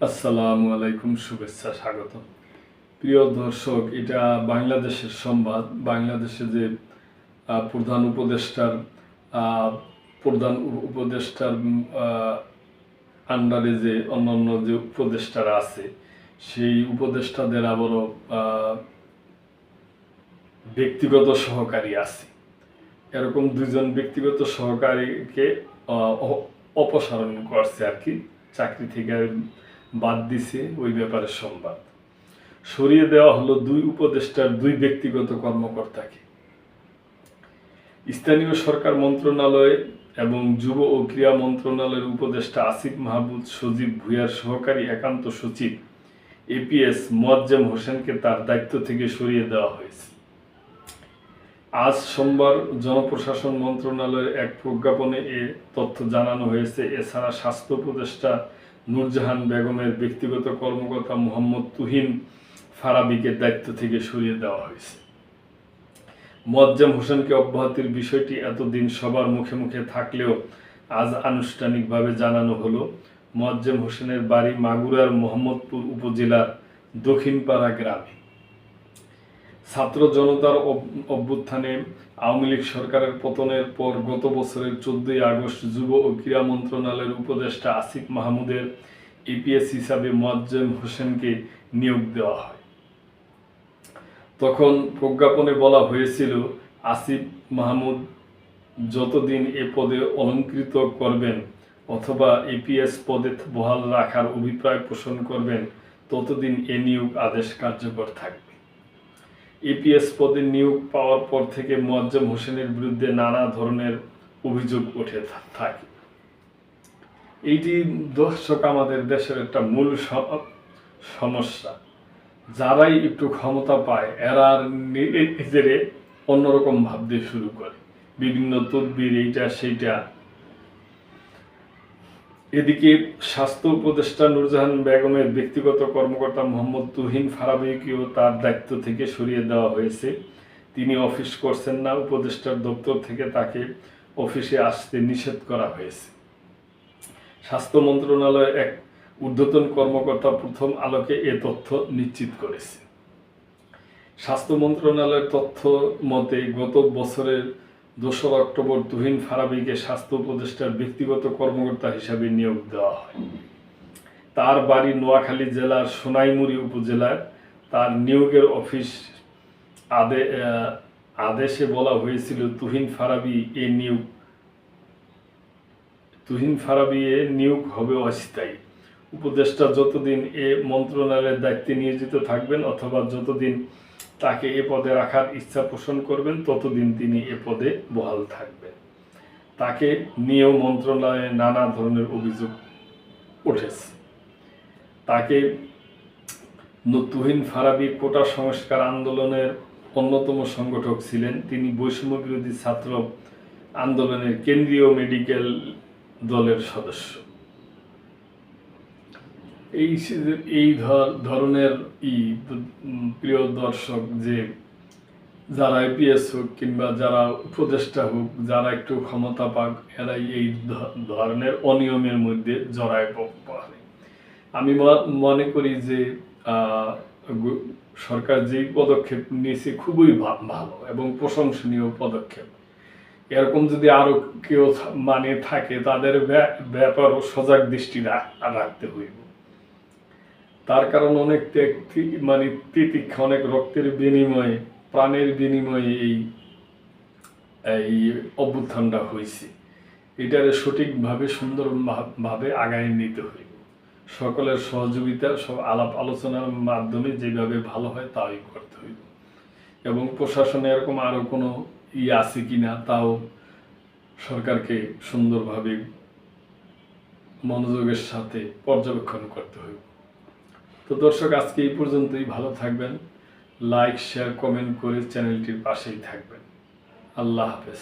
আসসালামু আলাইকুম, শুভেচ্ছা, স্বাগত। প্রিয় দর্শক, এটা বাংলাদেশের সংবাদ। বাংলাদেশে যে প্রধান উপদেষ্টার আহ, প্রধান উপদেষ্টার আন্ডারে যে অন্যান্য যে উপদেষ্টারা আছে, সেই উপদেষ্টাদের আবারও ব্যক্তিগত সহকারী আছে। এরকম দুজন ব্যক্তিগত সহকারীকে অপসারণ করছে আর কি, চাকরি থেকে বাদ দিছে। ওই ব্যাপারে সংবাদ সরিয়ে দেওয়া হলো দুই উপদেষ্টার দুই ব্যক্তিগত কর্মকর্তাকে। স্থানীয় সরকার মন্ত্রণালয় এবং যুব ও ক্রীড়া মন্ত্রণালয়ের উপদেষ্টা আসিফ মাহমুদ সজীব ভুঁইয়ার সহকারী একান্ত সচিব এপিএস মোয়াজ্জেম হোসেনকে তার দায়িত্ব থেকে সরিয়ে দেওয়া হয়েছে। আজ সোমবার জনপ্রশাসন মন্ত্রণালয়ের এক প্রজ্ঞাপনে এ তথ্য জানানো হয়েছে। এছাড়া স্বাস্থ্য উপদেষ্টা নূরজাহান বেগমের ব্যক্তিগত কর্মকর্তা মোহাম্মদ তুহিন ফারাবিকে দায়িত্ব থেকে সরিয়ে দেওয়া হয়েছে। মোয়াজ্জেম হোসেনকে অব্যাহতির বিষয়টি এতদিন সবার মুখে মুখে থাকলেও আজ আনুষ্ঠানিকভাবে জানানো হলো। মোয়াজ্জেম হোসেনের বাড়ি মাগুরার মোহাম্মদপুর উপজেলার দক্ষিণপাড়া গ্রামে। ছাত্র জনতার অভ্যুত্থানে আওয়ামী লীগ সরকারের পতনের পর গত বছরের 14 আগস্ট যুব ও ক্রীড়া মন্ত্রণালয়ের উপদেষ্টা আসিফ মাহমুদের এপিএস হিসাবে মোয়াজ্জেম হোসেনকে নিয়োগ দেওয়া হয়। তখন প্রজ্ঞাপনে বলা হয়েছিল, আসিফ মাহমুদ যতদিন এ পদে অলংকৃত করবেন অথবা এপিএস পদে বহাল রাখার অভিপ্রায় পোষণ করবেন, ততদিন এ নিয়োগ আদেশ কার্যকর থাকবে। এপিএস পদে নিয়োগ পাওয়ার পর থেকে মোয়াজ্জেম হোসেনের বিরুদ্ধে নানা ধরনের অভিযোগ উঠে থাকে। এইটি দর্শক আমাদের দেশের একটা মূল সমস্যা। যারাই একটু ক্ষমতা পায় এরা নিজেরে অন্যরকম ভাবতে শুরু করে, বিভিন্ন তদবির, এইটা সেইটা। এদিকে স্বাস্থ্য উপদেষ্টা নূরজাহান বেগমের ব্যক্তিগত কর্মকর্তা মোহাম্মদ তুহিন ফারাবিকেও তার দায়িত্ব থেকে সরিয়ে দেওয়া হয়েছে। তিনি অফিস করছেন না। উপদেষ্টার দপ্তর থেকে তাকে অফিসে আসতে নিষেধ করা হয়েছে। স্বাস্থ্য মন্ত্রণালয়ের এক ঊর্ধ্বতন কর্মকর্তা প্রথম আলোকে এ তথ্য নিশ্চিত করেছে। স্বাস্থ্য মন্ত্রণালয়ের তথ্য মতে গত বছরের 2 অক্টোবর তুহিন ফারাবিকে স্বাস্থ্য উপদেষ্টার ব্যক্তিগত কর্মকর্তা হিসাবে নিয়োগ দেওয়া হয়। তার বাড়ি নোয়াখালী জেলার সোনাইমুড়ি উপজেলায়। তার নিয়োগের অফিস আদেশে বলা হয়েছিল, তুহিন ফারাবি এ নিয়োগ হবে অস্থায়ী। উপদেষ্টা যতদিন এ মন্ত্রণালয়ের দায়িত্বে নিয়োজিত থাকবেন অথবা যতদিন তাকে এ পদে রাখার ইচ্ছা পোষণ করবেন, ততদিন তিনি এ পদে বহাল থাকবেন। তাকে নিয়েও মন্ত্রণালয়ে নানা ধরনের অভিযোগ উঠেছে। তুহিন ফারাবি কোটা সংস্কার আন্দোলনের অন্যতম সংগঠক ছিলেন। তিনি বৈষম্য বিরোধী ছাত্র আন্দোলনের কেন্দ্রীয় মেডিকেল দলের সদস্য। এই ধরনের প্রিয় দর্শক, যে যারা আইপিএস হোক কিংবা যারা উপদেষ্টা হোক, যারা একটু ক্ষমতা পাক, এরাই এই ধরনের অনিয়মের মধ্যে জড়ায় পড়ে। আমি মনে করি যে সরকার যেই পদক্ষেপ নিয়েছে খুবই ভালো এবং প্রশংসনীয় পদক্ষেপ। এরকম যদি আরো কেউ থাকে, তাদের ব্যাপারও সজাগ দৃষ্টি রাখতে হইব। তার কারণ অনেক তিতিক্ষা, অনেক রক্তের বিনিময়ে, প্রাণের বিনিময়ে এই অভ্যুত্থানটা হয়েছে। এটারে সঠিকভাবে সুন্দরভাবে আগায় নিতে হইব। সকলের সহযোগিতা, সব আলাপ আলোচনার মাধ্যমে যেভাবে ভালো হয় তাই করতে হইব। এবং প্রশাসনে এরকম আরো কোনো আছে কিনা তাও সরকারকে সুন্দরভাবে মনোযোগের সাথে পর্যবেক্ষণ করতে হইব। তো দর্শক, আজকে এই পর্যন্তই। ভালো থাকবেন, লাইক, শেয়ার, কমেন্ট করে চ্যানেলটির পাশেই থাকবেন। আল্লাহ হাফেজ।